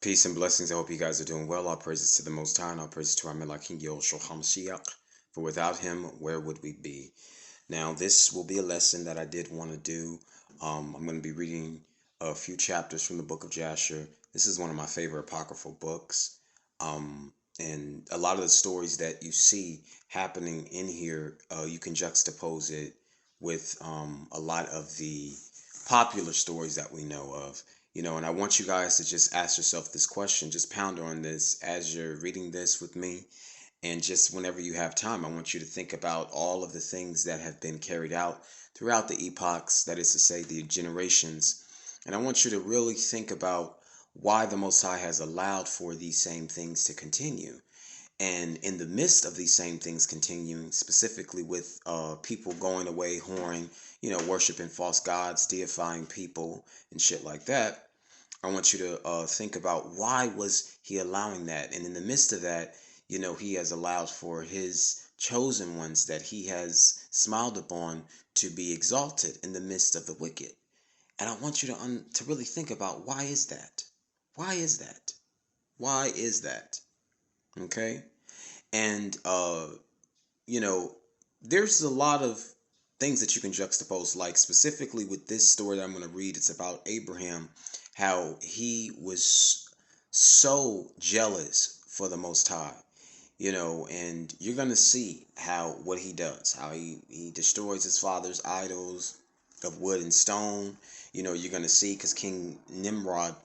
Peace and blessings. I hope you guys are doing well. All praises to the Most High, and all praises to our Melech King Yahushua HaMashiach. For without him, where would we be? Now, this will be a lesson that I did want to do. I'm going to be reading a few chapters from the book of Jasher. This is one of my favorite apocryphal books. And a lot of the stories that you see happening in here, you can juxtapose it with a lot of the popular stories that we know of. And I want you guys to just ask yourself this question, just ponder on this as you're reading this with me. And just whenever you have time, I want you to think about all of the things that have been carried out throughout the epochs, that is to say, the generations. And I want you to really think about why the Most High has allowed for these same things to continue. And in the midst of these same things continuing, specifically with people going away, whoring, worshiping false gods, deifying people, and shit like that, I want you to think about why was he allowing that. And in the midst of that, he has allowed for his chosen ones that he has smiled upon to be exalted in the midst of the wicked. And I want you to really think about, why is that? Why is that? Why is that? Okay? And, there's a lot of things that you can juxtapose, like specifically with this story that I'm going to read. It's about Abraham, how he was so jealous for the Most High, and you're going to see what he does, how he destroys his father's idols of wood and stone. You're going to see, because King Nimrod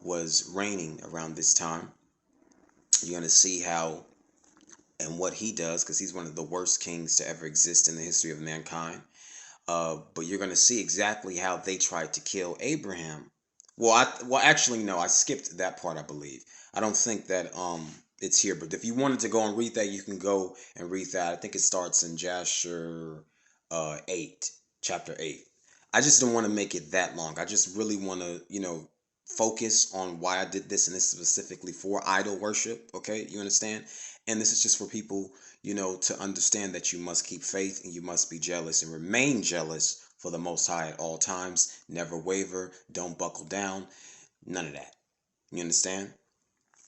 was reigning around this time. You're going to see how and what he does, because he's one of the worst kings to ever exist in the history of mankind. But you're going to see exactly how they tried to kill Abraham. Actually, no, I skipped that part, I believe. I don't think that it's here, but if you wanted to go and read that, you can go and read that. I think it starts in Jasher 8, chapter 8. I just don't want to make it that long. I just really want to, focus on why I did this, and this specifically for idol worship. Okay, you understand? And this is just for people, to understand that you must keep faith and you must be jealous and remain jealous for the Most High at all times. Never waver. Don't buckle down. None of that. You understand?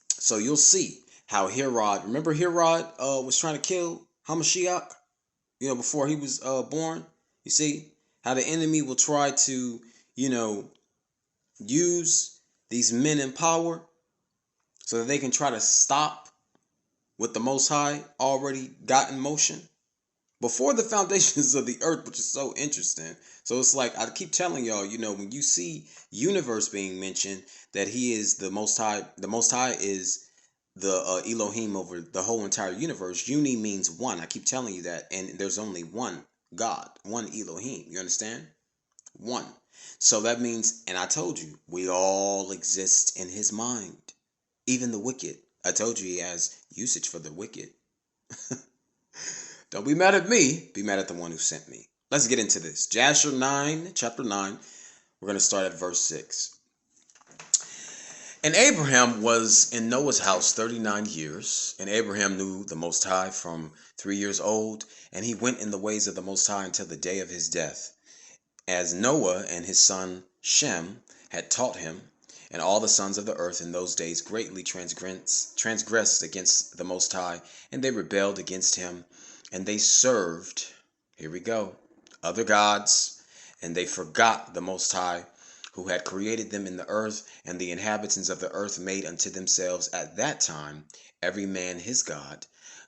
So you'll see how Herod, remember Herod was trying to kill Hamashiach, before he was born. You see how the enemy will try to, use these men in power so that they can try to stop what the Most High already got in motion before the foundations of the earth, which is so interesting. So it's like, I keep telling y'all, when you see universe being mentioned, that he is the Most High. The Most High is the Elohim over the whole entire universe. Uni means one. I keep telling you that. And there's only one God, one Elohim. You understand? One. So that means, and I told you, we all exist in his mind. Even the wicked. I told you he has usage for the wicked. Don't be mad at me. Be mad at the one who sent me. Let's get into this. Jasher 9, chapter 9. We're going to start at verse 6. And Abraham was in Noah's house 39 years. And Abraham knew the Most High from 3 years old. And he went in the ways of the Most High until the day of his death, as Noah and his son Shem had taught him. And all the sons of the earth in those days greatly transgressed against the Most High, and they rebelled against him, and they served, here we go, other gods, and they forgot the Most High, who had created them in the earth, and the inhabitants of the earth made unto themselves at that time every man his god,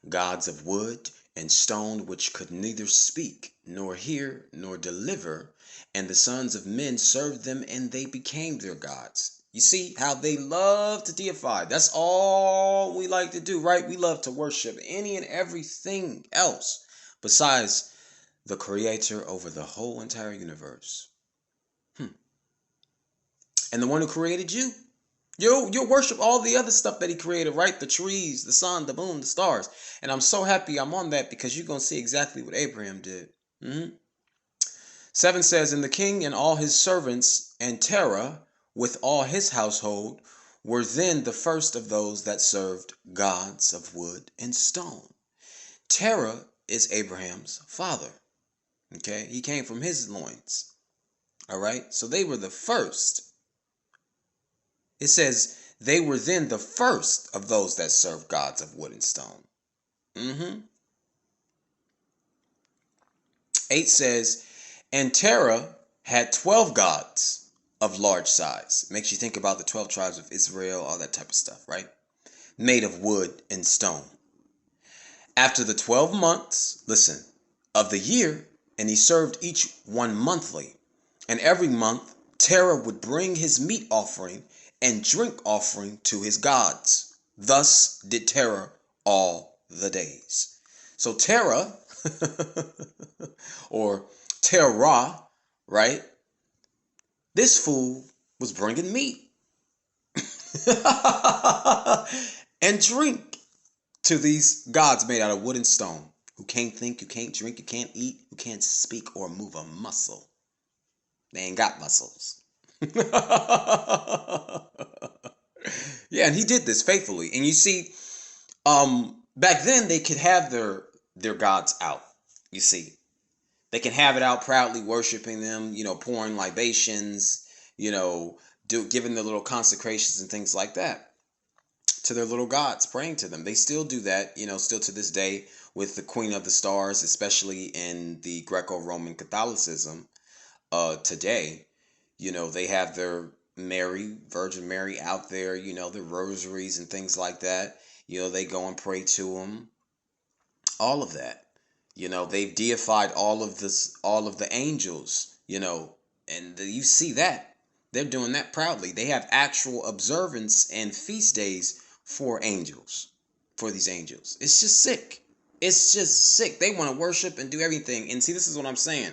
gods of wood and stone, which could neither speak, nor hear, nor deliver, and the sons of men served them, and they became their gods. You see how they love to deify. That's all we like to do, right? We love to worship any and everything else besides the creator over the whole entire universe. And the one who created you. You'll worship all the other stuff that he created, right? The trees, the sun, the moon, the stars. And I'm so happy I'm on that, because you're going to see exactly what Abraham did. 7 says, and the king and all his servants and Terah with all his household were then the first of those that served gods of wood and stone. Terah is Abraham's father. Okay, he came from his loins. All right, so they were the first. It says They were then the first of those that served gods of wood and stone. 8 says, and Terah had 12 gods of large size. Makes you think about the 12 tribes of Israel, all that type of stuff, right? Made of wood and stone. After the 12 months, listen, of the year, and he served each one monthly. And every month, Terah would bring his meat offering and drink offering to his gods. Thus did Terah all the days. So Terah, or Terah, right? This fool was bringing meat and drink to these gods made out of wood and stone, who can't think, who can't drink, who can't eat, who can't speak or move a muscle. They ain't got muscles. Yeah, and he did this faithfully. And you see, back then they could have their gods out. You see, they can have it out proudly worshiping them, pouring libations, giving their little consecrations and things like that to their little gods, praying to them. They still do that, still to this day with the Queen of the Stars, especially in the Greco-Roman Catholicism today. They have their Virgin Mary out there, their rosaries and things like that. They go and pray to them. All of that. They've deified all of the angels, and you see that. They're doing that proudly. They have actual observance and feast days for angels, for these angels. It's just sick. It's just sick. They want to worship and do everything. And see, this is what I'm saying.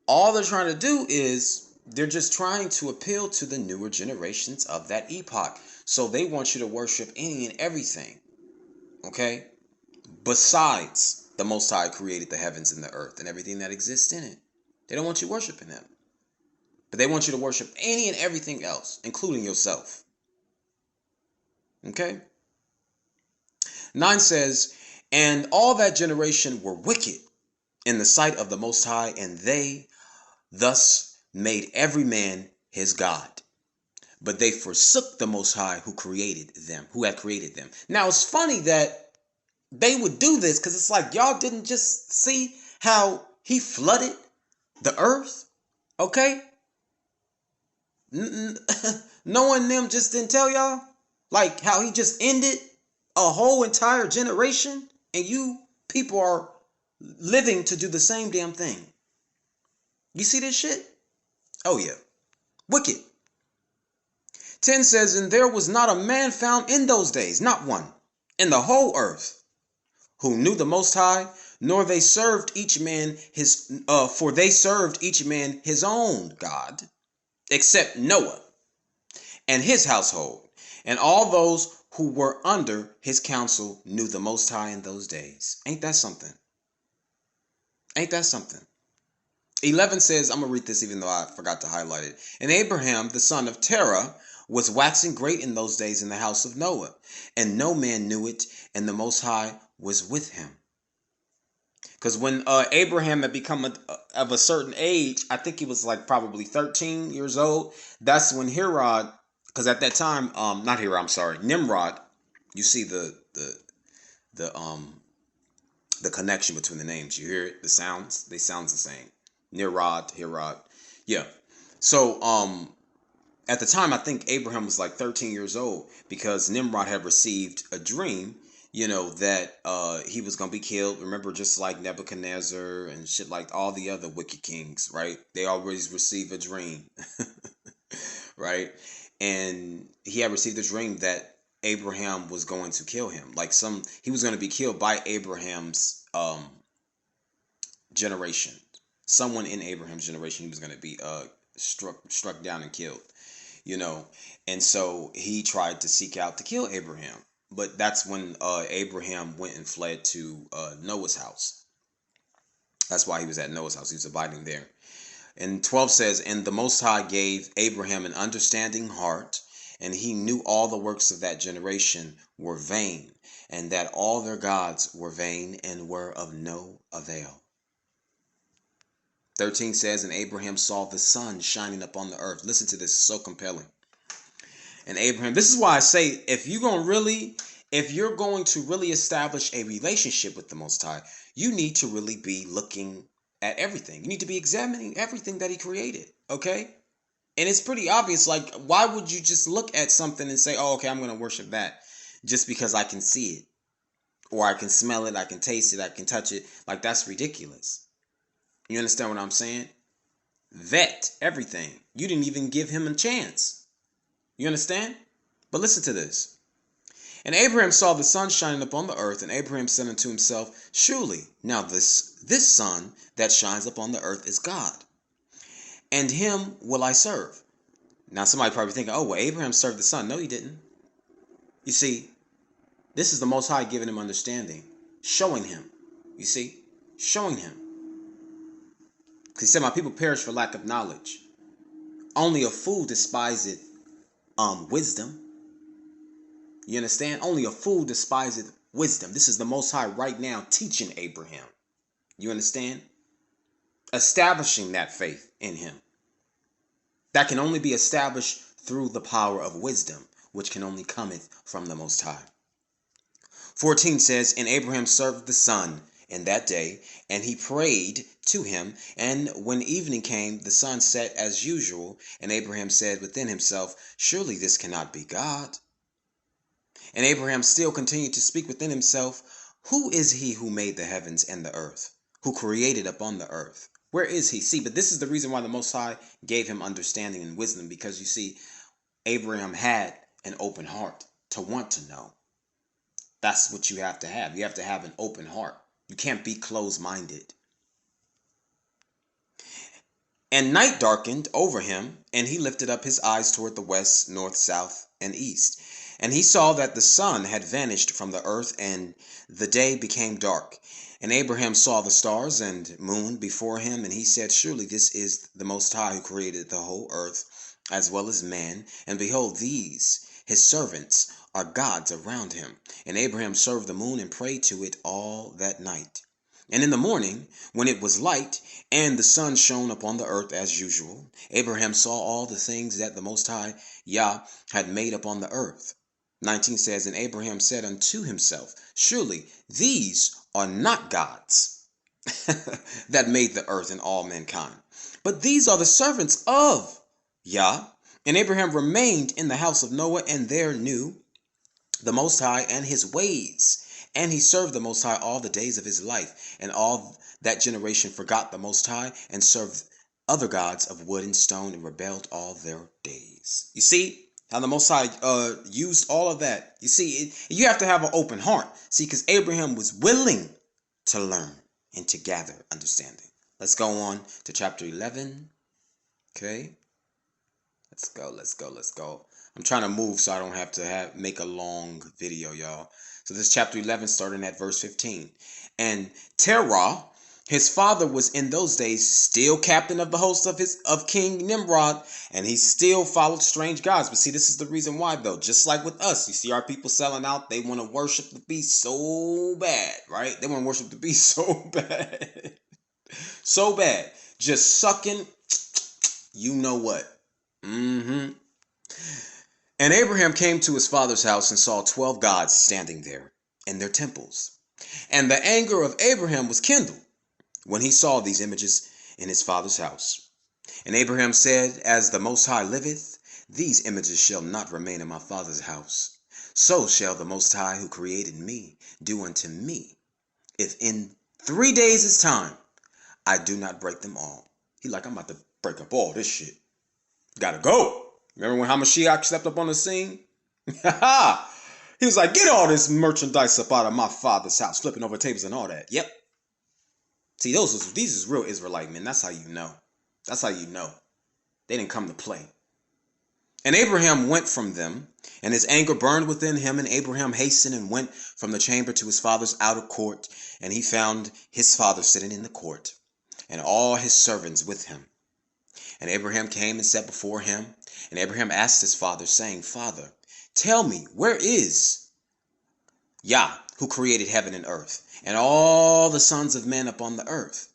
All they're trying to do is they're just trying to appeal to the newer generations of that epoch. So they want you to worship any and everything. Okay? Besides the Most High created the heavens and the earth and everything that exists in it. They don't want you worshiping Him. But they want you to worship any and everything else, including yourself. Okay? 9 says, and all that generation were wicked in the sight of the Most High, and they thus made every man his God. But they forsook the Most High who had created them. Now it's funny that they would do this, because it's like, y'all didn't just see how he flooded the earth? Okay? Knowing them just didn't tell y'all? Like how he just ended a whole entire generation, and you people are living to do the same damn thing. You see this shit? Oh yeah. Wicked. 10 says, and there was not a man found in those days, not one, in the whole earth, who knew the Most High, nor they served each man for they served each man his own God, except Noah and his household, and all those who were under his counsel knew the Most High in those days. Ain't that something? Ain't that something? 11 says, I'm going to read this even though I forgot to highlight it. And Abraham, the son of Terah, was waxing great in those days in the house of Noah, and no man knew it, and the Most High was with him. Because when Abraham had become of a certain age, I think he was like probably 13 years old, that's when Herod, because at that time, not Herod, I'm sorry, Nimrod, you see the connection between the names. You hear it, the sounds, they sound the same. Herod. Yeah. So, at the time, I think Abraham was like 13 years old, because Nimrod had received a dream, that he was going to be killed. Remember, just like Nebuchadnezzar and shit, like all the other wicked kings, right? They always receive a dream, right? And he had received a dream that Abraham was going to kill him. He was going to be killed by Abraham's generation. Someone in Abraham's generation, he was going to be struck down and killed, and so he tried to seek out to kill Abraham. But that's when Abraham went and fled to Noah's house. That's why he was at Noah's house. He was abiding there. And 12 says, and the Most High gave Abraham an understanding heart, and he knew all the works of that generation were vain, and that all their gods were vain and were of no avail. 13 says, and Abraham saw the sun shining upon the earth. Listen to this, so compelling. And Abraham, this is why I say, if you're going to really establish a relationship with the Most High, you need to really be looking at everything. You need to be examining everything that he created, okay? And it's pretty obvious, like, why would you just look at something and say, oh, okay, I'm going to worship that just because I can see it, or I can smell it, I can taste it, I can touch it? Like, that's ridiculous. You understand what I'm saying? Vet everything. You didn't even give him a chance. You understand? But listen to this. And Abraham saw the sun shining upon the earth, and Abraham said unto himself, surely now this sun that shines upon the earth is God, and him will I serve. Now somebody probably thinking, oh, well, Abraham served the sun. No, he didn't. You see, this is the Most High giving him understanding, showing him. You see, showing him. Because he said, my people perish for lack of knowledge. Only a fool despiseth wisdom. You understand? Only a fool despiseth wisdom. This is the Most High right now teaching Abraham. You understand? Establishing that faith in him. That can only be established through the power of wisdom, which can only cometh from the Most High. 14 says, and Abraham served the sun in that day, and he prayed to him. And when evening came, the sun set as usual. And Abraham said within himself, surely this cannot be God. And Abraham still continued to speak within himself, who is he who made the heavens and the earth, who created upon the earth? Where is he? See, but this is the reason why the Most High gave him understanding and wisdom, because you see, Abraham had an open heart to want to know. That's what you have to have. You have to have an open heart. You can't be closed-minded. And night darkened over him, and he lifted up his eyes toward the west, north, south, and east. And he saw that the sun had vanished from the earth, and the day became dark. And Abraham saw the stars and moon before him, and he said, surely this is the Most High who created the whole earth, as well as man. And behold, these, his servants, are gods around him. And Abraham served the moon and prayed to it all that night. And in the morning, when it was light, and the sun shone upon the earth as usual, Abraham saw all the things that the Most High Yah had made upon the earth. 19 says, and Abraham said unto himself, surely these are not gods that made the earth and all mankind, but these are the servants of Yah. And Abraham remained in the house of Noah, and there knew the Most High and his ways. And he served the Most High all the days of his life. And all that generation forgot the Most High, and served other gods of wood and stone, and rebelled all their days. You see how the Most High used all of that. You see, you have to have an open heart. See, because Abraham was willing to learn and to gather understanding. Let's go on to chapter 11. Okay. Let's go. I'm trying to move so I don't have to make a long video, y'all. So this is chapter 11, starting at verse 15. And Terah, his father, was in those days still captain of the host of King Nimrod, and he still followed strange gods. But see, this is the reason why, though. Just like with us, you see our people selling out. They want to worship the beast so bad, right? They want to worship the beast so bad. So bad. Just sucking, you know what. And Abraham came to his father's house and saw 12 gods standing there in their temples. And the anger of Abraham was kindled when he saw these images in his father's house. And Abraham said, as the Most High liveth, these images shall not remain in my father's house. So shall the Most High who created me do unto me, if in 3 days' time I do not break them all. He like, I'm about to break up all this shit. Gotta go. Remember when Hamashiach stepped up on the scene? He was like, get all this merchandise up out of my father's house, flipping over tables and all that. Yep. See, these is real Israelite men. That's how you know. That's how you know. They didn't come to play. And Abraham went from them, and his anger burned within him. And Abraham hastened and went from the chamber to his father's outer court. And he found his father sitting in the court, and all his servants with him. And Abraham came and sat before him. And Abraham asked his father, saying, Father, tell me, where is Yah, who created heaven and earth, and all the sons of men upon the earth,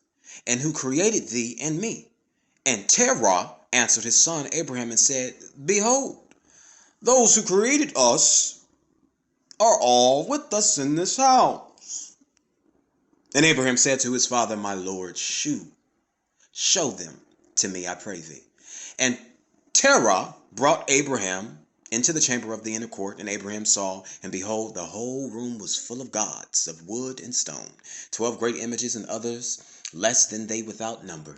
and who created thee and me? And Terah answered his son Abraham and said, Behold, Those who created us are all with us in this house. And Abraham said to his father, My Lord, show them to me, I pray thee. And Terah brought Abraham into the chamber of the inner court, and Abraham saw, and behold, the whole room was full of gods of wood and stone, 12 great images and others less than they without number.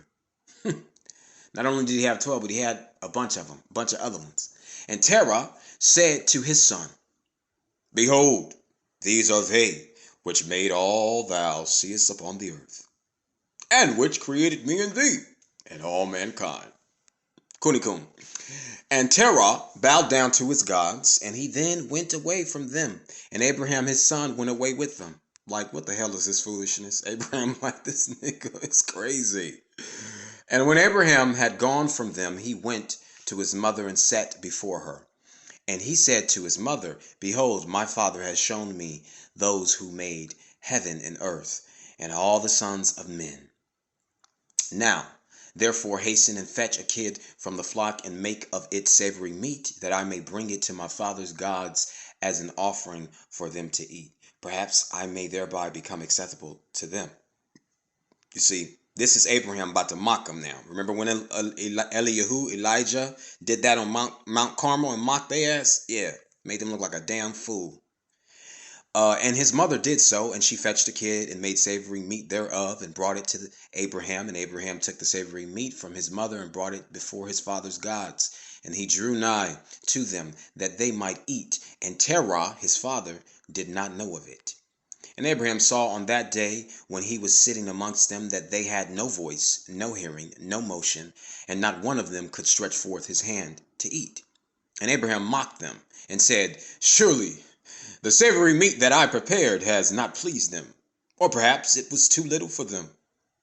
Not only did he have 12, but he had a bunch of them, a bunch of other ones. And Terah said to his son, Behold, these are they which made all thou seest upon the earth, and which created me and thee, and all mankind. Kunikun. And Terah bowed down to his gods, and he then went away from them. And Abraham his son went away with them. Like, what the hell is this foolishness? Abraham, like, this nigga is crazy. And when Abraham had gone from them, he went to his mother and sat before her. And he said to his mother, Behold, my father has shown me those who made heaven and earth, and all the sons of men. Now, therefore, hasten and fetch a kid from the flock, and make of it savory meat, that I may bring it to my father's gods as an offering for them to eat. Perhaps I may thereby become acceptable to them. You see, this is Abraham about to mock him now. Remember when Elijah did that on Mount Carmel and mocked their ass? Yeah, made them look like a damn fool. And his mother did so, and she fetched a kid and made savory meat thereof, and brought it to Abraham. And Abraham took the savory meat from his mother and brought it before his father's gods. And he drew nigh to them that they might eat. And Terah, his father, did not know of it. And Abraham saw on that day, when he was sitting amongst them, that they had no voice, no hearing, no motion, and not one of them could stretch forth his hand to eat. And Abraham mocked them, and said, Surely the savory meat that I prepared has not pleased them, or perhaps it was too little for them,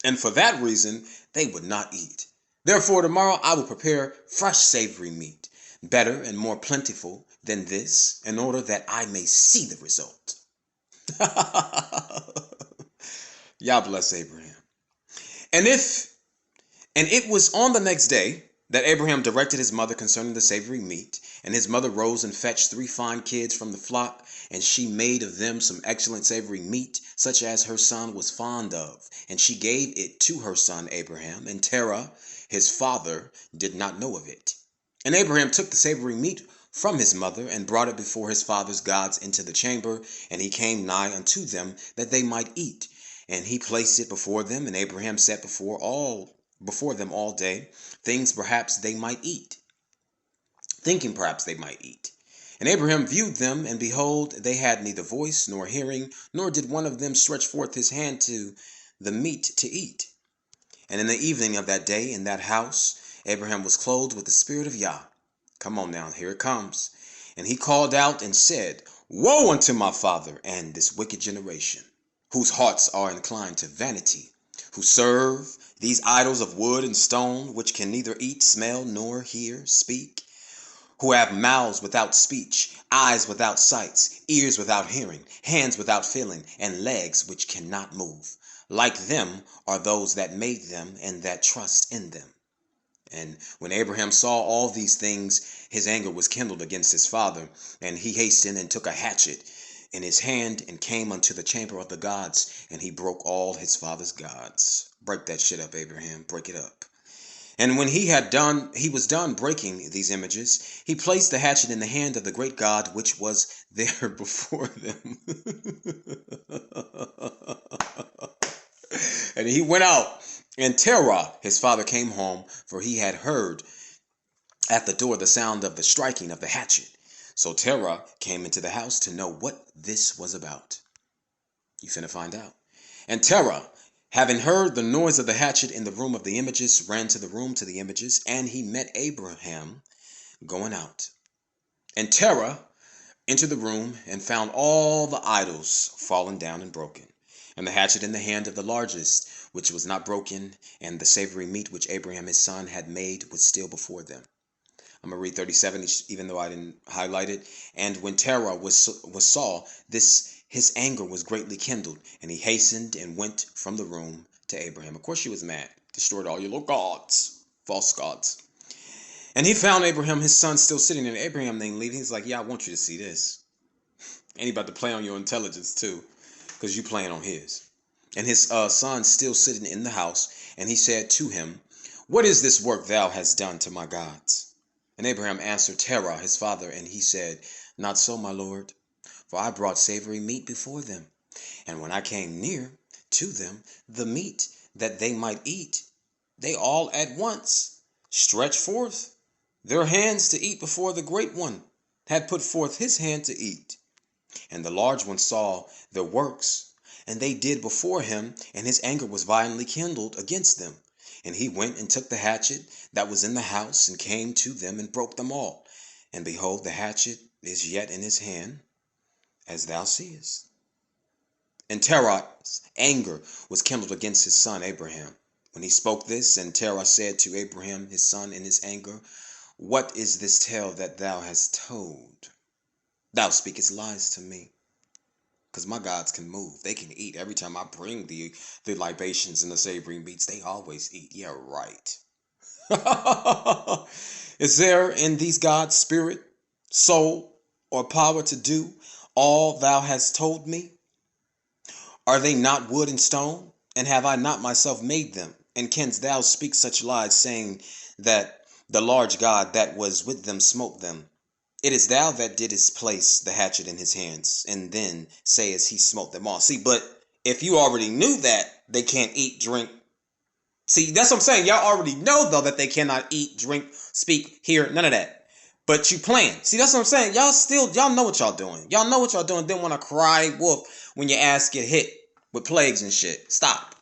and for that reason they would not eat. Therefore tomorrow I will prepare fresh savory meat, better and more plentiful than this, in order that I may see the result. Yah bless Abraham. And it was on the next day that Abraham directed his mother concerning the savory meat, and his mother rose and fetched 3 fine kids from the flock, and she made of them some excellent savory meat, such as her son was fond of, and she gave it to her son Abraham. And Terah his father did not know of it. And Abraham took the savory meat from his mother, and brought it before his father's gods into the chamber, and he came nigh unto them that they might eat. And he placed it before them, and Abraham set before them all day things perhaps they might eat, thinking perhaps they might eat. And Abraham viewed them, and behold, they had neither voice nor hearing, nor did one of them stretch forth his hand to the meat to eat. And in the evening of that day, in that house, Abraham was clothed with the Spirit of Yah. Come on now, here it comes. And he called out and said, Woe unto my father and this wicked generation, whose hearts are inclined to vanity, who serve these idols of wood and stone, which can neither eat, smell, nor hear, speak, who have mouths without speech, eyes without sights, ears without hearing, hands without feeling, and legs which cannot move. Like them are those that made them and that trust in them. And when Abraham saw all these things, his anger was kindled against his father, and he hastened and took a hatchet in his hand and came unto the chamber of the gods, and he broke all his father's gods. Break that shit up, Abraham. Break it up. And when he was done breaking these images, he placed the hatchet in the hand of the great God which was there before them. And he went out, and Terah his father came home, for he had heard at the door the sound of the striking of the hatchet. So Terah came into the house to know what this was about. You finna find out. And Terah, having heard the noise of the hatchet in the room of the images, ran to the room to the images, and he met Abraham going out. And Terah entered the room and found all the idols fallen down and broken, and the hatchet in the hand of the largest, which was not broken, and the savory meat which Abraham his son had made was still before them. I'm going to read 37, even though I didn't highlight it. And when Terah saw this, his anger was greatly kindled, and he hastened and went from the room to Abraham. Of course she was mad. Destroyed all your little gods, false gods. And he found Abraham, his son, still sitting there. Abraham didn't leave. He's like, yeah, I want you to see this. And he about to play on your intelligence too, because you playing on his. And his son still sitting in the house. And he said to him, what is this work thou hast done to my gods? And Abraham answered Terah, his father, and he said, not so, my lord, for I brought savory meat before them. And when I came near to them, the meat that they might eat, they all at once stretched forth their hands to eat before the great one had put forth his hand to eat. And the large one saw their works, and they did before him, and his anger was violently kindled against them. And he went and took the hatchet that was in the house, and came to them, and broke them all. And behold, the hatchet is yet in his hand, as thou seest. And Terah's anger was kindled against his son Abraham. When he spoke this, and Terah said to Abraham his son in his anger, what is this tale that thou hast told? Thou speakest lies to me. Because my gods can move. They can eat. Every time I bring the libations and the savory meats, they always eat. Yeah, right. Is there in these gods spirit, soul, or power to do all thou hast told me? Are they not wood and stone? And have I not myself made them? And canst thou speak such lies, saying that the large God that was with them smote them? It is thou that didst place the hatchet in his hands, and then sayest he smote them all. See, but if you already knew that they can't eat, drink. See, that's what I'm saying. Y'all already know, though, that they cannot eat, drink, speak, hear, none of that. But you playing. See, that's what I'm saying. Y'all know what y'all doing. Y'all know what y'all doing. Then want to cry wolf when your ass get hit with plagues and shit. Stop.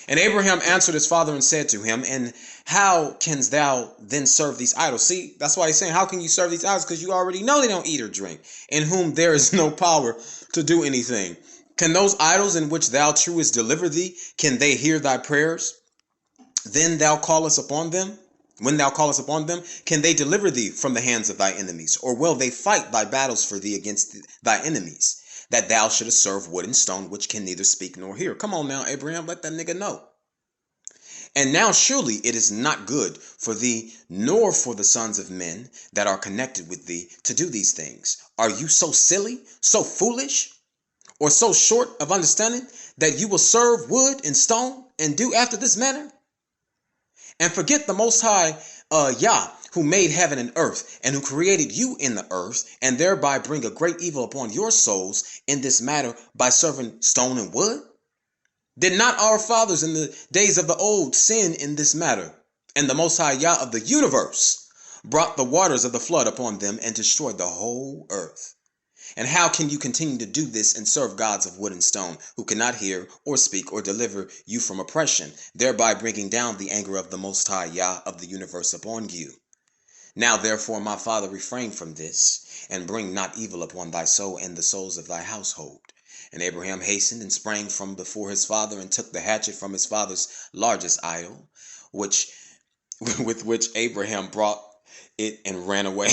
And Abraham answered his father and said to him, and how canst thou then serve these idols? See, that's why he's saying, how can you serve these idols? Because you already know they don't eat or drink, in whom there is no power to do anything. Can those idols in which thou truest deliver thee, can they hear thy prayers? Then thou callest upon them? When thou callest upon them, can they deliver thee from the hands of thy enemies? Or will they fight thy battles for thee against thy enemies? That thou shouldest serve wood and stone, which can neither speak nor hear. Come on now, Abraham, let that nigga know. And now surely it is not good for thee, nor for the sons of men that are connected with thee, to do these things. Are you so silly, so foolish, or so short of understanding, that you will serve wood and stone, and do after this manner? And forget the Most High, Yah, who made heaven and earth, and who created you in the earth, and thereby bring a great evil upon your souls in this matter by serving stone and wood? Did not our fathers in the days of the old sin in this matter? And the Most High Yah of the universe brought the waters of the flood upon them and destroyed the whole earth. And how can you continue to do this and serve gods of wood and stone, who cannot hear or speak or deliver you from oppression, thereby bringing down the anger of the Most High Yah of the universe upon you? Now therefore, my father, refrain from this, and bring not evil upon thy soul and the souls of thy household. And Abraham hastened and sprang from before his father, and took the hatchet from his father's largest idol, with which Abraham brought it and ran away.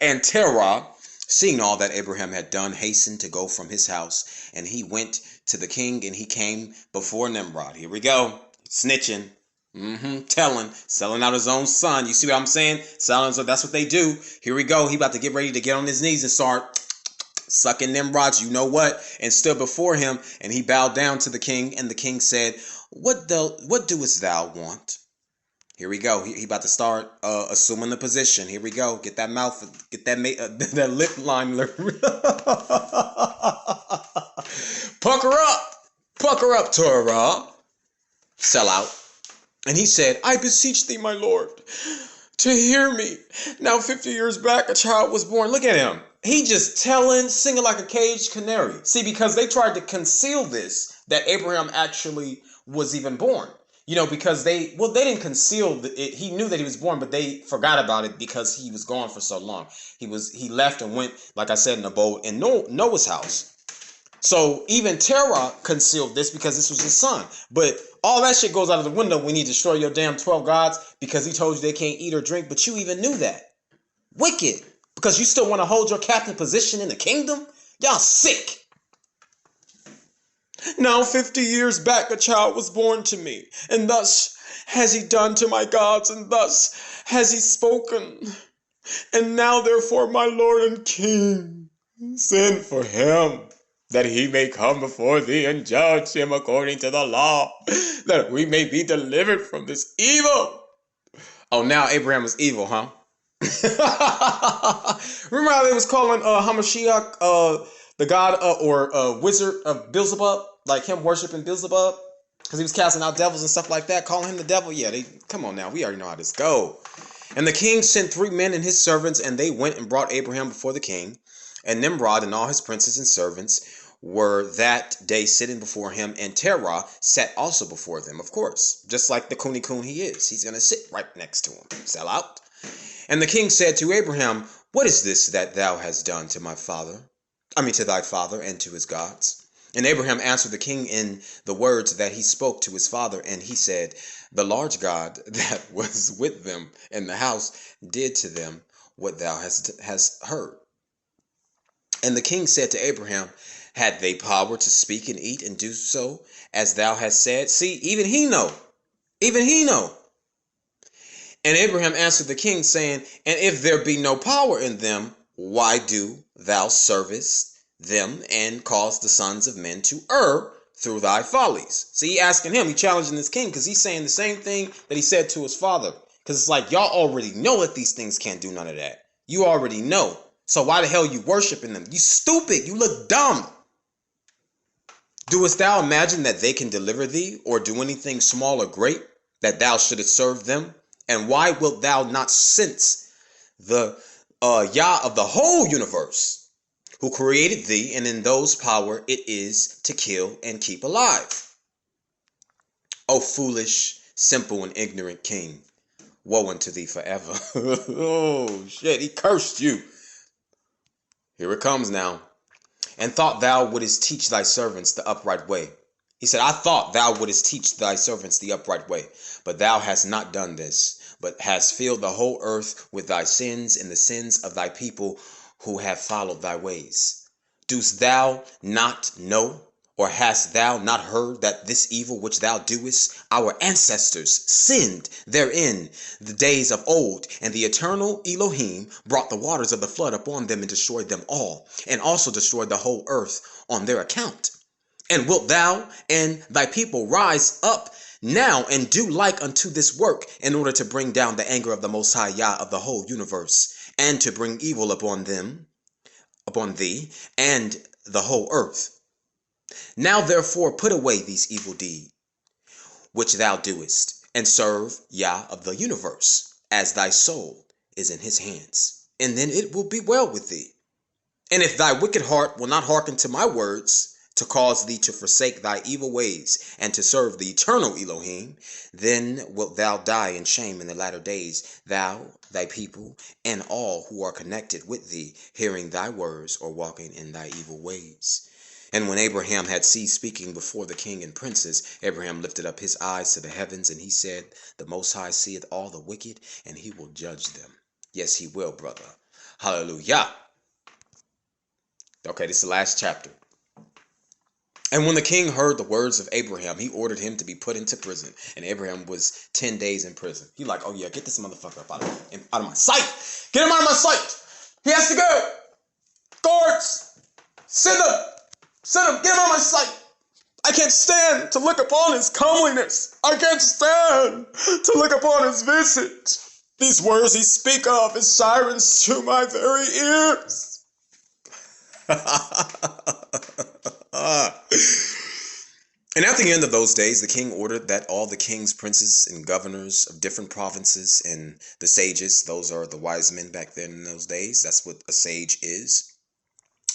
And Terah, seeing all that Abraham had done, hastened to go from his house, and he went to the king, and he came before Nimrod. Here we go, snitching. Selling out his own son. You see what I'm saying? Selling, so that's what they do. Here we go. He about to get ready to get on his knees and start sucking Nimrod's, you know what, and stood before him, and he bowed down to the king, and the king said, what doest thou want? Here we go. He about to start assuming the position. Here we go. Get that mouth, get that that lip line. Pucker up, Torah. Sell out. And he said, I beseech thee, my lord, to hear me. Now 50 years back, a child was born. Look at him. He just singing like a caged canary. See, because they tried to conceal this, that Abraham actually was even born. You know, because they didn't conceal it. He knew that he was born, but they forgot about it because he was gone for so long. He left and went, like I said, in a boat in Noah's house. So even Terah concealed this because this was his son. But all that shit goes out of the window when he destroy your damn 12 gods because he told you they can't eat or drink, but you even knew that. Wicked. Because you still want to hold your captain position in the kingdom? Y'all sick. Now 50 years back a child was born to me, and thus has he done to my gods, and thus has he spoken. And now therefore, my Lord and King, send for him, that he may come before thee and judge him according to the law, that we may be delivered from this evil. Oh, now Abraham was evil, huh? Remember how they was calling Hamashiach the god or wizard of Beelzebub, like him worshiping Beelzebub, because he was casting out devils and stuff like that, calling him the devil. Yeah, they come on now, we already know how this go. And the king sent 3 men and his servants, and they went and brought Abraham before the king. And Nimrod and all his princes and servants were that day sitting before him, and Terah sat also before them, of course, just like the Cooney Coon he is. He's going to sit right next to him. Sell out. And the king said to Abraham, what is this that thou hast done to my father? To thy father and to his gods? And Abraham answered the king in the words that he spoke to his father, and he said, the large God that was with them in the house did to them what thou hast heard. And the king said to Abraham, had they power to speak and eat and do so as thou hast said? See, even he know. Even he know. And Abraham answered the king, saying, and if there be no power in them, why do thou service them and cause the sons of men to err through thy follies? See, he asking him, he challenging this king, because he's saying the same thing that he said to his father. Because it's like, y'all already know that these things can't do none of that. You already know. So why the hell you worshiping them? You stupid. You look dumb. Doest thou imagine that they can deliver thee, or do anything small or great, that thou shouldest serve them? And why wilt thou not sense the Yah of the whole universe, who created thee, and in those power it is to kill and keep alive? O foolish, simple, and ignorant king, woe unto thee forever. Oh, shit, he cursed you. Here it comes now. And thought thou wouldest teach thy servants the upright way. He said, I thought thou wouldest teach thy servants the upright way, but thou hast not done this, but hast filled the whole earth with thy sins and the sins of thy people who have followed thy ways. Dost thou not know, or hast thou not heard that this evil which thou doest, our ancestors sinned therein the days of old, and the eternal Elohim brought the waters of the flood upon them and destroyed them all, and also destroyed the whole earth on their account? And wilt thou and thy people rise up now and do like unto this work, in order to bring down the anger of the Most High Yah of the whole universe, and to bring evil upon thee, and the whole earth? Now therefore put away these evil deeds which thou doest, and serve Yah of the universe, as thy soul is in his hands, and then it will be well with thee. And if thy wicked heart will not hearken to my words, to cause thee to forsake thy evil ways, and to serve the eternal Elohim, then wilt thou die in shame in the latter days, thou, thy people, and all who are connected with thee, hearing thy words or walking in thy evil ways. And when Abraham had ceased speaking before the king and princes, Abraham lifted up his eyes to the heavens, and he said, the Most High seeth all the wicked, and he will judge them. Yes, he will, brother. Hallelujah. Okay, this is the last chapter. And when the king heard the words of Abraham, he ordered him to be put into prison. And Abraham was 10 days in prison. He like, oh yeah, get this motherfucker up out of my sight. Get him out of my sight. He has to go. Guards, send him. Send him. Get him out of my sight. I can't stand to look upon his comeliness. I can't stand to look upon his visage. These words he speak of is sirens to my very ears. And at the end of those days, the king ordered that all the kings, princes, and governors of different provinces, and the sages, those are the wise men back then in those days, that's what a sage is,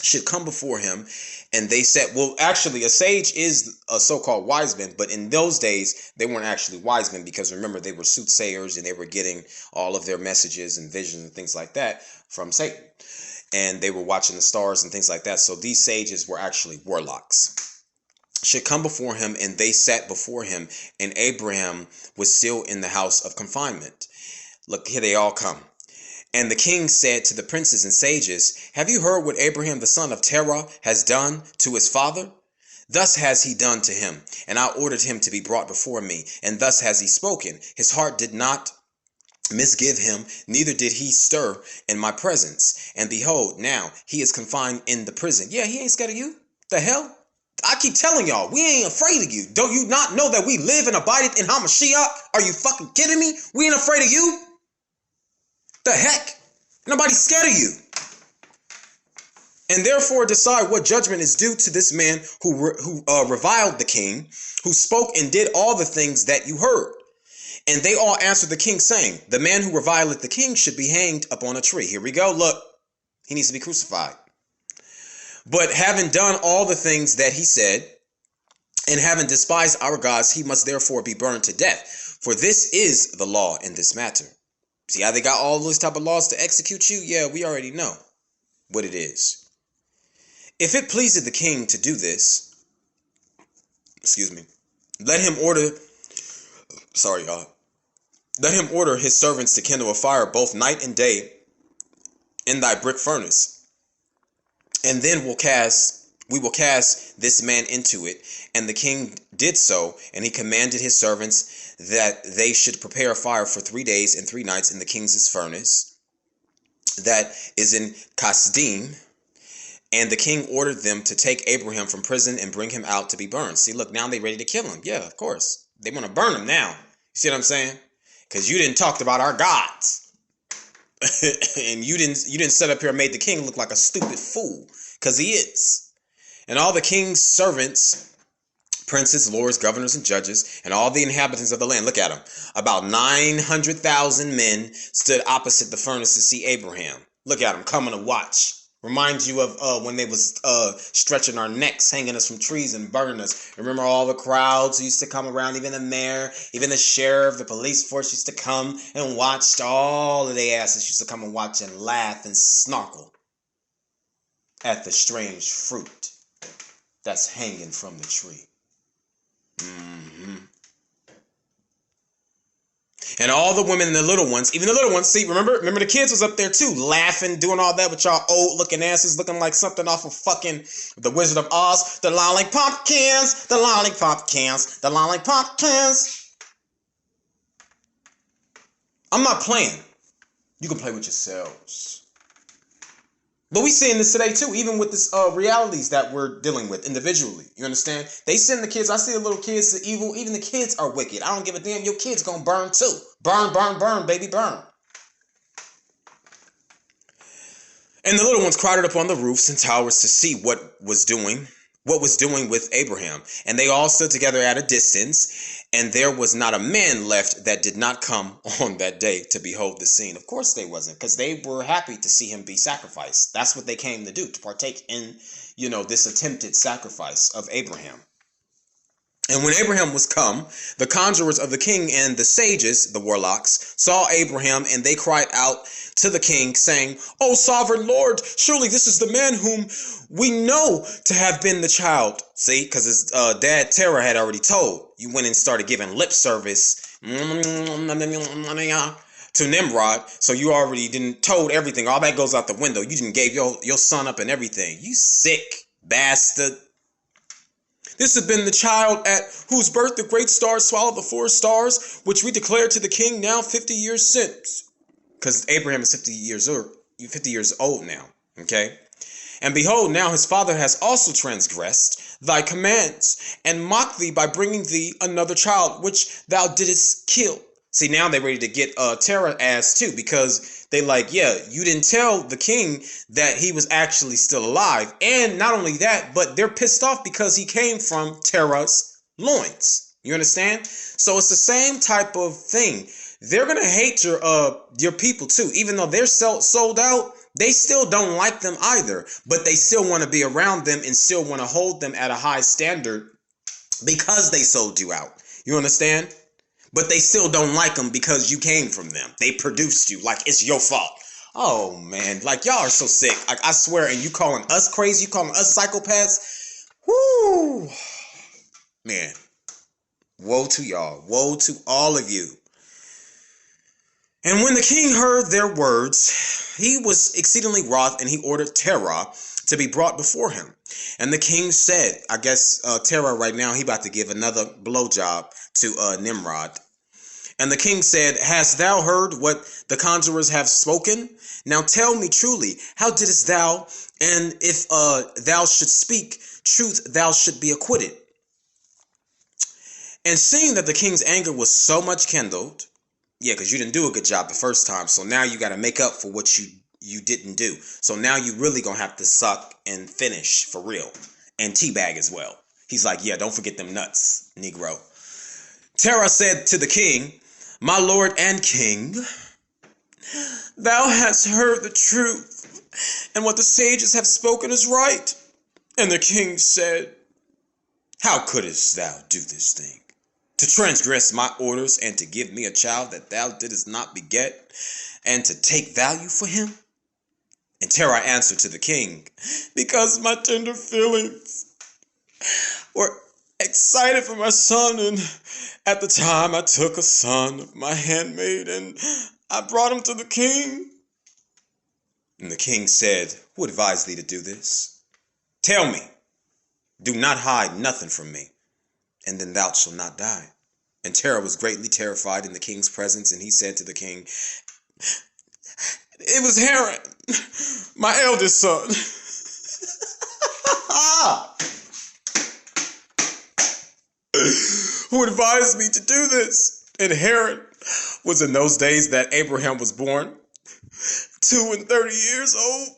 should come before him. And they said, well, actually, a sage is a so-called wise man, but in those days, they weren't actually wise men, because remember, they were soothsayers, and they were getting all of their messages and visions and things like that from Satan. And they were watching the stars and things like that. So these sages were actually warlocks. Should come before him, and they sat before him, and Abraham was still in the house of confinement. Look, here they all come. And the king said to the princes and sages, have you heard what Abraham the son of Terah has done to his father? Thus has he done to him, and I ordered him to be brought before me, and thus has he spoken. His heart did not misgive him, neither did he stir in my presence. And behold, now he is confined in the prison. Yeah, he ain't scared of you. The hell? I keep telling y'all, we ain't afraid of you. Don't you not know that we live and abide in Hamashiach? Are you fucking kidding me? We ain't afraid of you. The heck? Nobody's scared of you. And therefore decide what judgment is due to this man who reviled the king, who spoke and did all the things that you heard. And they all answered the king, saying, the man who revileth the king should be hanged upon a tree. Here we go. Look, he needs to be crucified. But having done all the things that he said, and having despised our gods, he must therefore be burned to death. For this is the law in this matter. See how they got all those type of laws to execute you? Yeah, we already know what it is. If it pleaseth the king to do this, let him order, let him order his servants to kindle a fire both night and day in thy brick furnace. And then we will cast this man into it. And the king did so, and he commanded his servants that they should prepare a fire for 3 days and 3 nights in the king's furnace that is in Kasdim. And the king ordered them to take Abraham from prison and bring him out to be burned. See, look, now they're ready to kill him. Yeah, of course. They want to burn him now. You see what I'm saying? Because you didn't talk about our gods. And you didn't set up here and made the king look like a stupid fool. Because he is. And all the king's servants, princes, lords, governors, and judges, and all the inhabitants of the land, look at them. About 900,000 men stood opposite the furnace to see Abraham. Look at them coming to watch. Reminds you of when they was stretching our necks, hanging us from trees and burning us. Remember all the crowds who used to come around, even the mayor, even the sheriff, the police force used to come and watch. All of their asses used to come and watch and laugh and snarkle at the strange fruit that's hanging from the tree. And all the women and the little ones, even the little ones, see, remember the kids was up there too, laughing, doing all that with y'all old looking asses, looking like something off of fucking The Wizard of Oz. The lollipops, the lollipops, the lollipops. I'm not playing. You can play with yourselves. But we seeing this today too, even with this realities that we're dealing with individually. You understand? They send the kids. I see the little kids to evil. Even the kids are wicked. I don't give a damn. Your kids gonna burn too. Burn, burn, burn, baby, burn. And the little ones crowded up on the roofs and towers to see what was doing with Abraham. And they all stood together at a distance, and there was not a man left that did not come on that day to behold the scene. Of course they wasn't, because they were happy to see him be sacrificed. That's what they came to do, to partake in, this attempted sacrifice of Abraham. And when Abraham was come, the conjurers of the king and the sages, the warlocks, saw Abraham, and they cried out to the king, saying, O sovereign Lord, surely this is the man whom we know to have been the child. See, because his dad Terah had already told. You went and started giving lip service to Nimrod, so you already didn't told everything. All that goes out the window. You didn't gave your son up and everything. You sick bastard. This has been the child at whose birth the great stars swallowed the 4 stars, which we declared to the king now 50 years since. Because Abraham is 50 years old now. Okay? And behold, now his father has also transgressed thy commands, and mocked thee by bringing thee another child, which thou didst kill. See, now they're ready to get Terah ass too, because they like, yeah, you didn't tell the king that he was actually still alive. And not only that, but they're pissed off because he came from Terah's loins. You understand? So it's the same type of thing. They're going to hate your people too. Even though they're sold out, they still don't like them either. But they still want to be around them and still want to hold them at a high standard because they sold you out. You understand? But they still don't like them because you came from them. They produced you like it's your fault. Oh, man. Like, y'all are so sick. Like, I swear, and you calling us crazy? You calling us psychopaths? Woo! Man. Woe to y'all. Woe to all of you. And when the king heard their words, he was exceedingly wroth, and he ordered Terah to be brought before him. And the king said, I guess Terah right now, he about to give another blowjob to Nimrod. And the king said, hast thou heard what the conjurers have spoken? Now tell me truly, how didst thou? And if thou shouldst speak truth, thou should be acquitted. And seeing that the king's anger was so much kindled, yeah, because you didn't do a good job the first time, so now you got to make up for what you didn't do. So now you really gonna have to suck and finish for real, and teabag as well. He's like, yeah, don't forget them nuts, Negro. Terah said to the king, my lord and king, thou hast heard the truth, and what the sages have spoken is right. And the king said, how couldst thou do this thing, to transgress my orders, and to give me a child that thou didst not beget, and to take value for him? And Terah answered to the king, because my tender feelings were excited for my son, and at the time I took a son of my handmaid, and I brought him to the king. And the king said, who advised thee to do this? Tell me, do not hide nothing from me, and then thou shalt not die. And Terah was greatly terrified in the king's presence, and he said to the king, it was Haran, my eldest son. Who advised me to do this? And Haran was in those days that Abraham was born, 32 years old.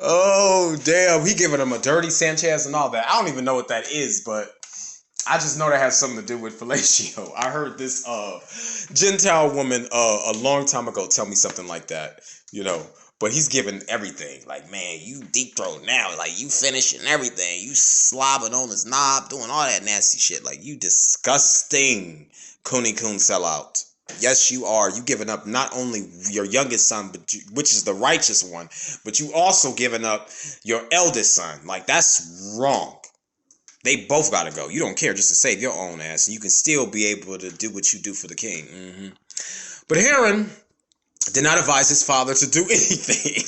Oh, damn. He giving him a dirty Sanchez and all that. I don't even know what that is, but I just know that has something to do with fellatio. I heard this Gentile woman a long time ago tell me something like that, you know. But he's giving everything. Like, man, you deep throat now. Like, you finishing everything. You slobbing on his knob, doing all that nasty shit. Like, you disgusting Cooney Coon sellout. Yes, you are. You giving up not only your youngest son, but which is the righteous one, but you also giving up your eldest son. Like, that's wrong. They both got to go. You don't care just to save your own ass, and you can still be able to do what you do for the king. But Haran did not advise his father to do anything.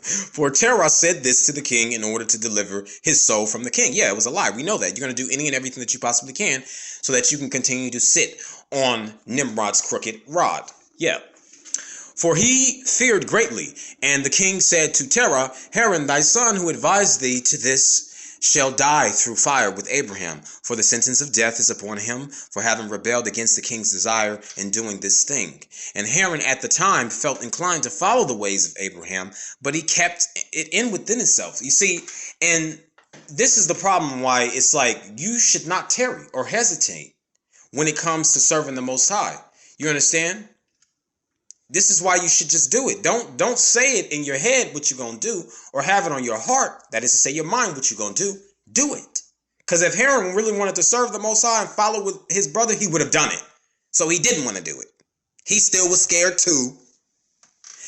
For Terah said this to the king in order to deliver his soul from the king. Yeah, it was a lie. We know that. You're going to do any and everything that you possibly can so that you can continue to sit on Nimrod's crooked rod. Yeah. For he feared greatly. And the king said to Terah, Haran, thy son who advised thee to this shall die through fire with Abraham, for the sentence of death is upon him for having rebelled against the king's desire in doing this thing. And Haran at the time felt inclined to follow the ways of Abraham, but he kept it in within himself. You see, and this is the problem why it's like you should not tarry or hesitate when it comes to serving the Most High. You understand? This is why you should just do it. Don't say it in your head what you're going to do, or have it on your heart, that is to say your mind, what you're going to do. Do it. Because if Haran really wanted to serve the Most High and follow with his brother, he would have done it. So he didn't want to do it. He still was scared too.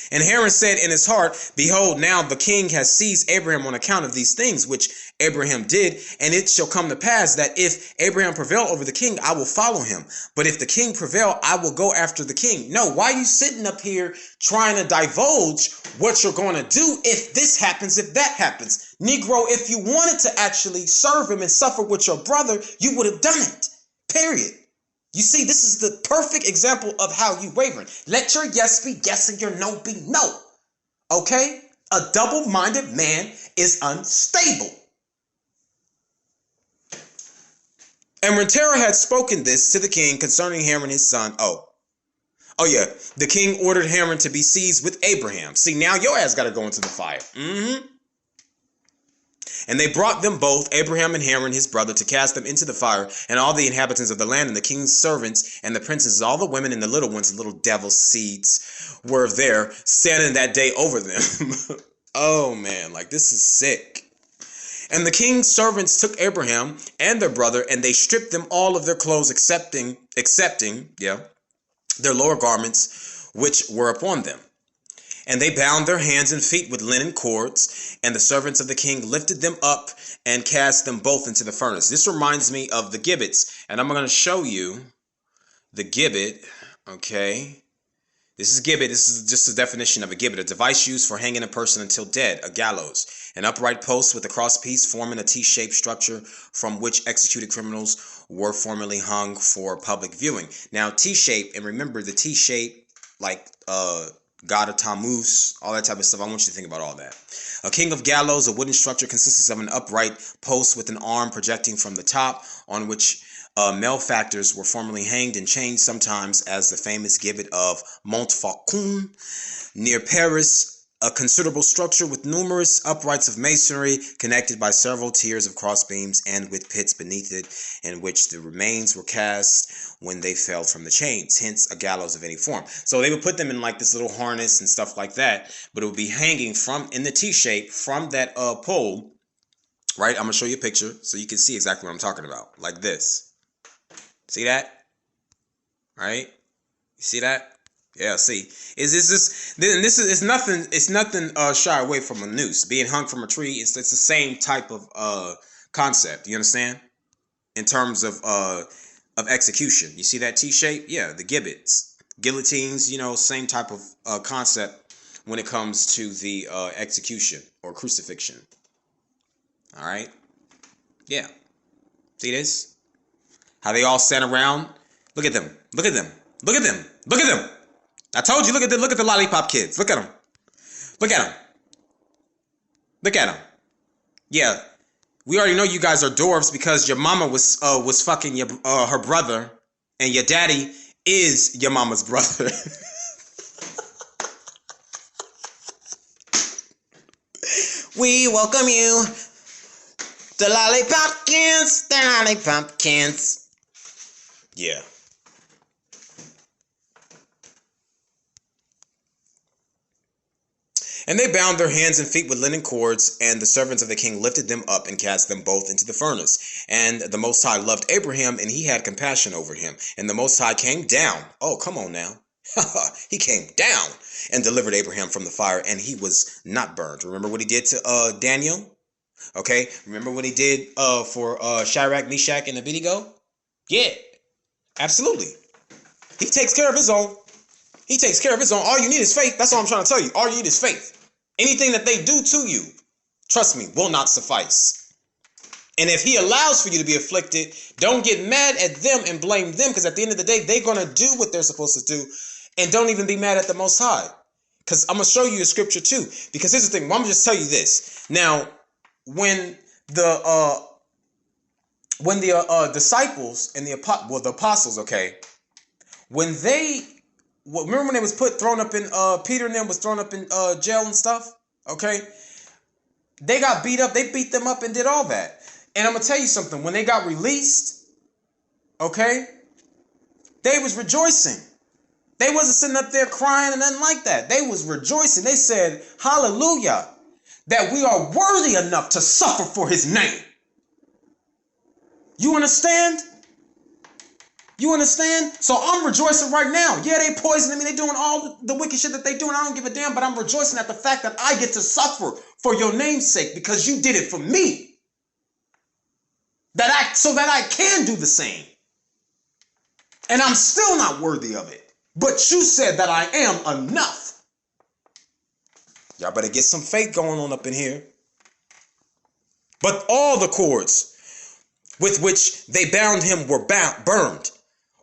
And Haran said in his heart, behold, now the king has seized Abraham on account of these things which Abraham did, and it shall come to pass that if Abraham prevail over the king, I will follow him. But if the king prevail, I will go after the king. No, why are you sitting up here trying to divulge what you're going to do if this happens, if that happens? Negro, if you wanted to actually serve him and suffer with your brother, you would have done it. Period. You see, this is the perfect example of how you wavering. Let your yes be yes and your no be no. Okay? A double-minded man is unstable. And when Terah had spoken this to the king concerning Haran his son, oh yeah, the king ordered Haran to be seized with Abraham. See, now your ass got to go into the fire. And they brought them both, Abraham and Haran his brother, to cast them into the fire, and all the inhabitants of the land, and the king's servants, and the princes, all the women and the little ones, the little devil seeds, were there, standing that day over them. Oh man, like this is sick. And the king's servants took Abraham and their brother, and they stripped them all of their clothes, excepting their lower garments, which were upon them. And they bound their hands and feet with linen cords, and the servants of the king lifted them up and cast them both into the furnace. This reminds me of the gibbets And I'm going to show you the gibbet, okay? This is gibbet. This is just a definition of a gibbet. A device used for hanging a person until dead, a gallows. An upright post with a crosspiece forming a T-shaped structure from which executed criminals were formerly hung for public viewing. Now, T-shape, and remember the T-shape, like God of Tammuz, all that type of stuff. I want you to think about all that. A king of gallows, a wooden structure consisting of an upright post with an arm projecting from the top on which malefactors were formerly hanged and chained, sometimes as the famous gibbet of Montfaucon near Paris, a considerable structure with numerous uprights of masonry connected by several tiers of crossbeams and with pits beneath it in which the remains were cast when they fell from the chains, hence a gallows of any form. So they would put them in like this little harness and stuff like that, but it would be hanging from in the T-shape from that pole, right? I'm going to show you a picture so you can see exactly what I'm talking about, like this. See that? Right? You see that? Yeah, see. It's nothing shy away from a noose. Being hung from a tree, it's the same type of concept. You understand? In terms of execution. You see that T-shape? Yeah, the gibbets. Guillotines, you know, same type of concept when it comes to the execution or crucifixion. All right? Yeah. See this? How they all stand around. Look at them. Look at them. Look at them. Look at them. I told you, look at the lollipop kids. Look at them. Look at them. Look at them. Yeah. We already know you guys are dwarves because your mama was fucking her brother, and your daddy is your mama's brother. We welcome you, the lollipopkins, the lollipopkins. Yeah. And they bound their hands and feet with linen cords, and the servants of the king lifted them up and cast them both into the furnace. And the Most High loved Abraham, and he had compassion over him. And the Most High came down. Oh, come on now. He came down and delivered Abraham from the fire, and he was not burned. Remember what he did to Daniel? Okay, remember what he did for Shadrach, Meshach, and Abednego? Yeah. Absolutely. He takes care of his own. He takes care of his own. All you need is faith. That's all I'm trying to tell you. All you need is faith. Anything that they do to you, trust me, will not suffice. And if he allows for you to be afflicted, don't get mad at them and blame them, because at the end of the day, they're going to do what they're supposed to do. And don't even be mad at the Most High. Because I'm going to show you a scripture too. Because here's the thing. I'm going to just tell you this. Now, when the disciples and the apostles, okay, when they, remember when they was thrown up in, Peter and them was thrown up in jail and stuff, okay, they got beat up, they beat them up and did all that. And I'm going to tell you something, when they got released, okay, they was rejoicing. They wasn't sitting up there crying and nothing like that. They was rejoicing. They said, hallelujah, that we are worthy enough to suffer for his name. You understand? You understand? So I'm rejoicing right now. Yeah, they poisoning me. They doing all the wicked shit that they doing. I don't give a damn, but I'm rejoicing at the fact that I get to suffer for your name's sake because you did it for me. So that I can do the same. And I'm still not worthy of it. But you said that I am enough. Y'all better get some faith going on up in here. But all the cords with which they bound him were burned,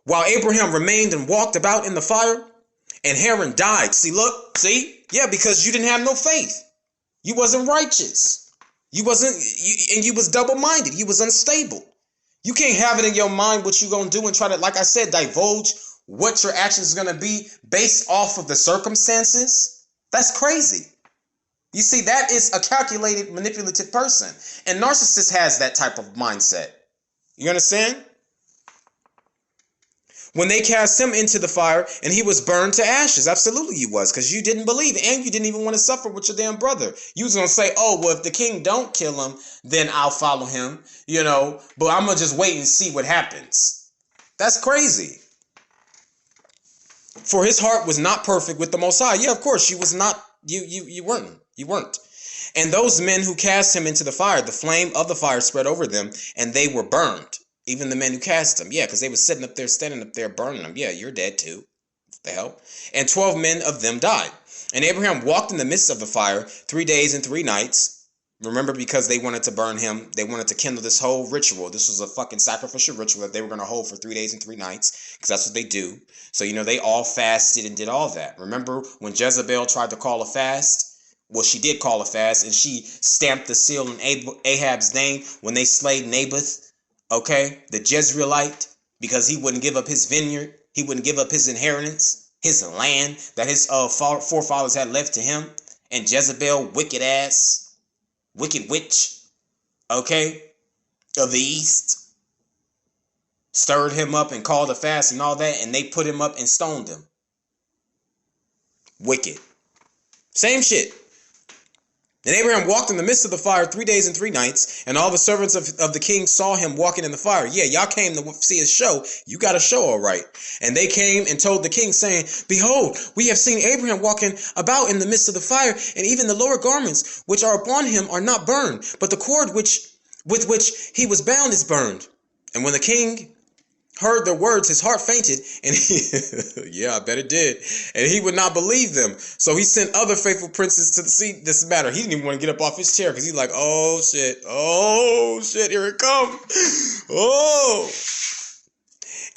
while Abraham remained and walked about in the fire, and Haran died. See, look, see? Yeah, because you didn't have no faith. You wasn't righteous. You was double-minded. You was unstable. You can't have it in your mind what you gonna do and try to, like I said, divulge what your actions is gonna be based off of the circumstances. That's crazy. You see, that is a calculated, manipulative person. And narcissist has that type of mindset. You understand? When they cast him into the fire and he was burned to ashes. Absolutely you was, because you didn't believe and you didn't even want to suffer with your damn brother. You was going to say, oh, well, if the king don't kill him, then I'll follow him, you know, but I'm going to just wait and see what happens. That's crazy. For his heart was not perfect with the Most High. Yeah, of course, you was not, you weren't. You weren't. And those men who cast him into the fire, the flame of the fire spread over them, and they were burned. Even the men who cast them. Yeah, because they were sitting up there, standing up there, burning them. Yeah, you're dead too. What the hell? And 12 men of them died. And Abraham walked in the midst of the fire 3 days and 3 nights. Remember, because they wanted to burn him. They wanted to kindle this whole ritual. This was a fucking sacrificial ritual that they were going to hold for 3 days and 3 nights. Because that's what they do. So, they all fasted and did all that. Remember when Jezebel tried to call a fast? Well, she did call a fast, and she stamped the seal in Ahab's name when they slayed Naboth, okay, the Jezreelite, because he wouldn't give up his vineyard. He wouldn't give up his inheritance, his land that his forefathers had left to him. And Jezebel, wicked ass, wicked witch, okay, of the east, stirred him up and called a fast and all that, and they put him up and stoned him. Wicked. Same shit. And Abraham walked in the midst of the fire 3 days and 3 nights, and all the servants of the king saw him walking in the fire. Yeah, y'all came to see his show. You got a show, all right. And they came and told the king, saying, Behold, we have seen Abraham walking about in the midst of the fire, and even the lower garments which are upon him are not burned, but the cord with which he was bound is burned. And when the king heard their words, his heart fainted, and yeah, I bet it did, and he would not believe them. So he sent other faithful princes to see this matter. He didn't even want to get up off his chair because he's like, oh shit, here it comes. Oh.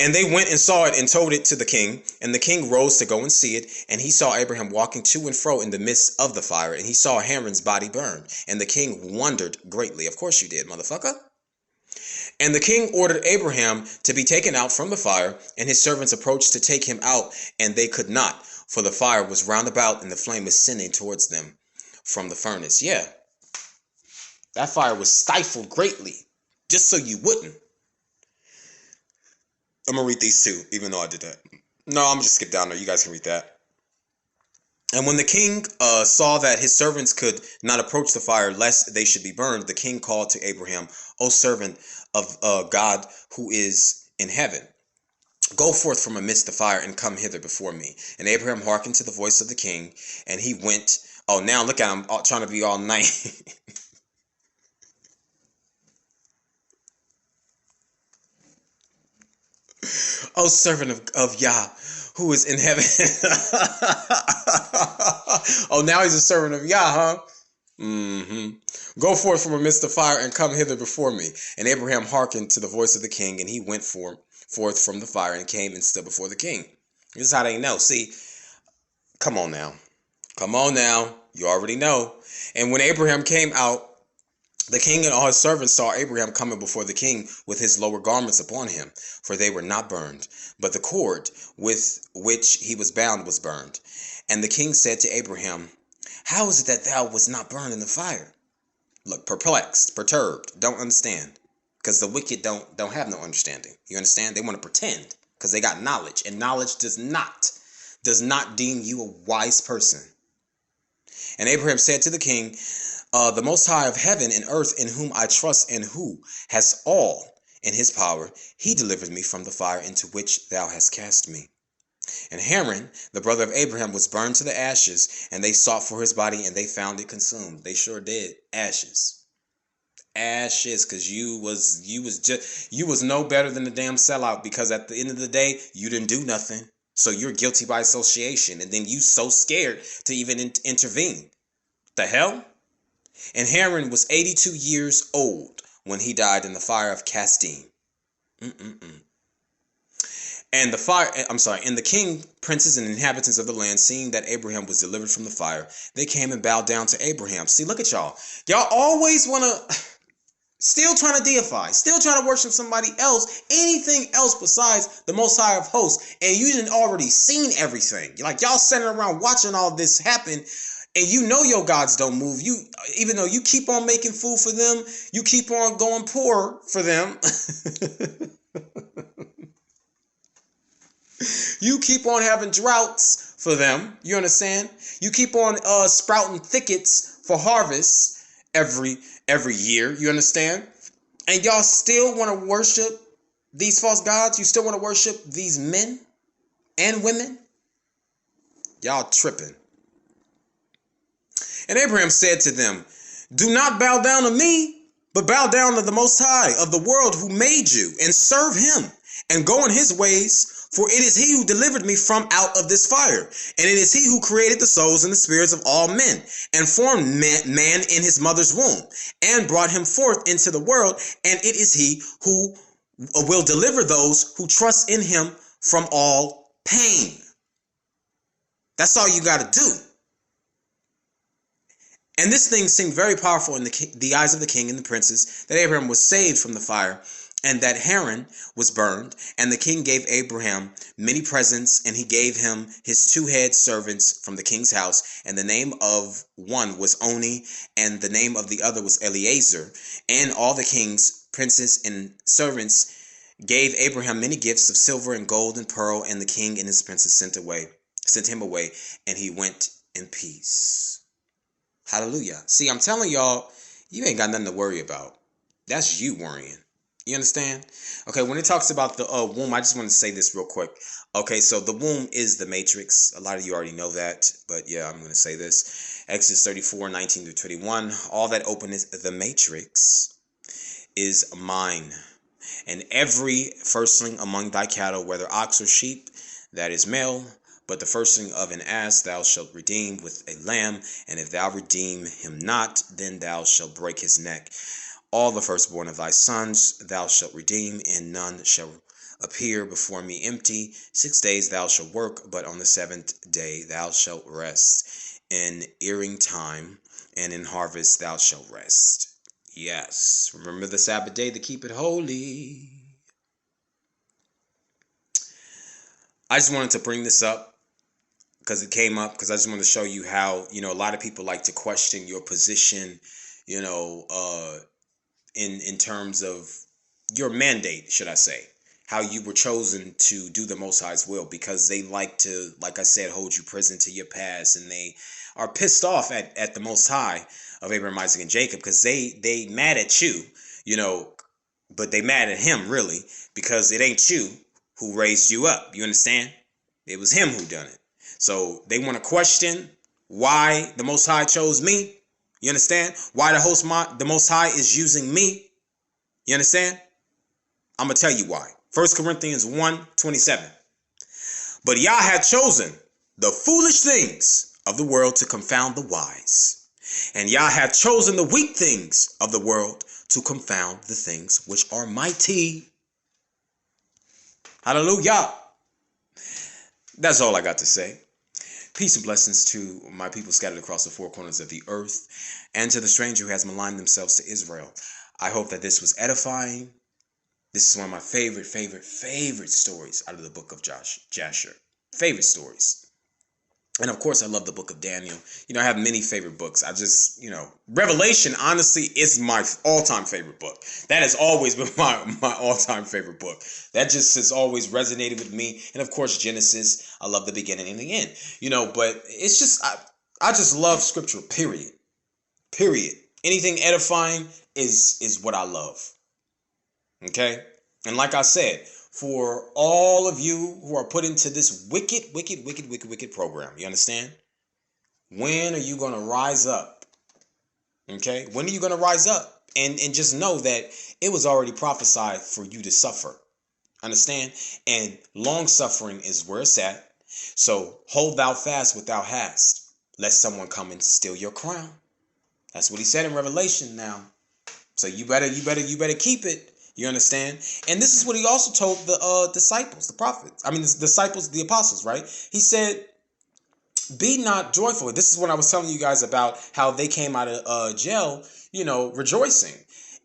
And they went and saw it and told it to the king, and the king rose to go and see it, and he saw Abraham walking to and fro in the midst of the fire, and he saw Haran's body burn, and the king wondered greatly. Of course you did, motherfucker. And the king ordered Abraham to be taken out from the fire, and his servants approached to take him out, and they could not, for the fire was round about, and the flame was ascending towards them from the furnace. Yeah, that fire was stifled greatly, just so you wouldn't. I'm going to read these two, even though I did that. No, I'm just skip down there. You guys can read that. And when the king saw that his servants could not approach the fire lest they should be burned, the king called to Abraham, O servant of God who is in heaven, go forth from amidst the fire and come hither before me. And Abraham hearkened to the voice of the king, and he went. Oh, now look at him trying to be all nice. O servant of Yah, who is in heaven. Oh, now he's a servant of Yah, huh? Go forth from amidst the fire and come hither before me. And Abraham hearkened to the voice of the king, and he went forth from the fire and came and stood before the king. This is how they know. See, come on now. Come on now. You already know. And when Abraham came out, the king and all his servants saw Abraham coming before the king with his lower garments upon him, for they were not burned, but the cord with which he was bound was burned. And the king said to Abraham, How is it that thou wast not burned in the fire? Look, perplexed, perturbed, don't understand, because the wicked don't have no understanding. You understand? They want to pretend because they got knowledge, and knowledge does not deem you a wise person. And Abraham said to the king, the Most High of heaven and earth, in whom I trust, and who has all in his power, he delivered me from the fire into which thou hast cast me. And Haran, the brother of Abraham, was burned to the ashes, and they sought for his body, and they found it consumed. They sure did. Ashes, because you was no better than the damn sellout, because at the end of the day, you didn't do nothing. So you're guilty by association, and then you so scared to even intervene. The hell? And Haran was 82 years old when he died in the fire of Kasdim. And the king, princes, and inhabitants of the land, seeing that Abraham was delivered from the fire, they came and bowed down to Abraham. See, look at y'all. Y'all always want to, still trying to deify, still trying to worship somebody else, anything else besides the Most High of hosts. And you didn't already seen everything. Like, y'all sitting around watching all this happen, and you know your gods don't move. You, even though you keep on making food for them, you keep on going poor for them. You keep on having droughts for them. You understand? You keep on sprouting thickets for harvest every year. You understand? And y'all still want to worship these false gods? You still want to worship these men and women? Y'all tripping. And Abraham said to them, Do not bow down to me, but bow down to the Most High of the world who made you, and serve him, and go in his ways. For it is he who delivered me from out of this fire, and it is he who created the souls and the spirits of all men, and formed man in his mother's womb, and brought him forth into the world, and it is he who will deliver those who trust in him from all pain. That's all you got to do. And this thing seemed very powerful in the eyes of the king and the princes, that Abraham was saved from the fire, and that Haran was burned. And the king gave Abraham many presents, and he gave him his 2 head servants from the king's house. And the name of one was Oni, and the name of the other was Eliezer. And all the king's princes and servants gave Abraham many gifts of silver and gold and pearl. And the king and his princes sent him away, and he went in peace. Hallelujah. See, I'm telling y'all, you ain't got nothing to worry about. That's you worrying. You understand? Okay, when it talks about the womb, I just want to say this real quick. Okay, so the womb is the matrix. A lot of you already know that, but yeah, I'm going to say this. Exodus 34, 19 to 21. All that openeth the matrix is mine. And every firstling among thy cattle, whether ox or sheep, that is male. But the firstling of an ass thou shalt redeem with a lamb. And if thou redeem him not, then thou shalt break his neck. All the firstborn of thy sons thou shalt redeem, and none shall appear before me empty. 6 days thou shalt work, but on the 7th day thou shalt rest. In earing time and in harvest thou shalt rest. Yes, remember the Sabbath day to keep it holy. I just wanted to bring this up because it came up, because I just wanted to show you how, a lot of people like to question your position, in terms of your mandate, should I say, how you were chosen to do the Most High's will, because they like to, like I said, hold you prison to your past, and they are pissed off at the Most High of Abraham, Isaac, and Jacob, because they mad at you, but they mad at him, really, because it ain't you who raised you up. You understand? It was him who done it. So they want to question why the Most High chose me. You understand? Why the Most High is using me. You understand? I'm going to tell you why. 1 Corinthians 1:27. But Yah had chosen the foolish things of the world to confound the wise. And Yah had chosen the weak things of the world to confound the things which are mighty. Hallelujah. That's all I got to say. Peace and blessings to my people scattered across the 4 corners of the earth, and to the stranger who has maligned themselves to Israel. I hope that this was edifying. This is one of my favorite stories out of the book of Jasher. Favorite stories. And of course, I love the book of Daniel. I have many favorite books. I just, Revelation, honestly, is my all-time favorite book. That has always been my all-time favorite book. That just has always resonated with me. And of course, Genesis, I love the beginning and the end. But it's just, I just love scripture, period. Period. Anything edifying is what I love. Okay? And like I said, for all of you who are put into this wicked program, you understand? When are you going to rise up? Okay? When are you going to rise up? And just know that it was already prophesied for you to suffer. Understand? And long suffering is where it's at. So hold thou fast what thou hast, lest someone come and steal your crown. That's what he said in Revelation now. So you better keep it. You understand? And this is what he also told the disciples, the prophets. The disciples, the apostles, right? He said, be not joyful. This is when I was telling you guys about how they came out of jail, rejoicing.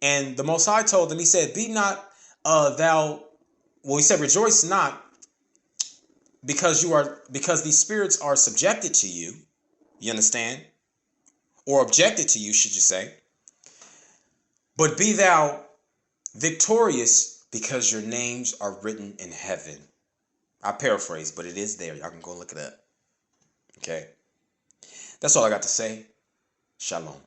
And the Most High told them, he said, be not he said, rejoice not because these spirits are subjected to you. You understand? Or objected to you, should you say. But be thou victorious because your names are written in heaven. I paraphrase, but it is there. Y'all can go look it up. Okay. That's all I got to say. Shalom.